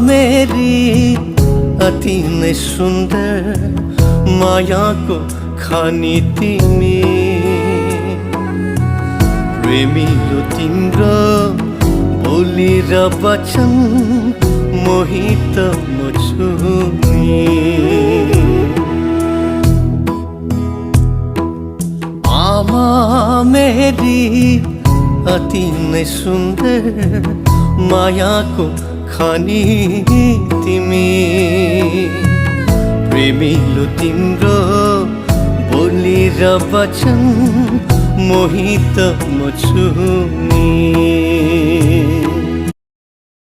मेरी अति नै सुन्दर मायाको खानी तिमी प्रेमिलो तिम्रो बोली र वचन मोहित म छु नि। आमा मेरी अति नै सुन्दर मायाको खानी तिमी प्रेमिलो तिम्रो बोली र वचन मोहित म छु नि।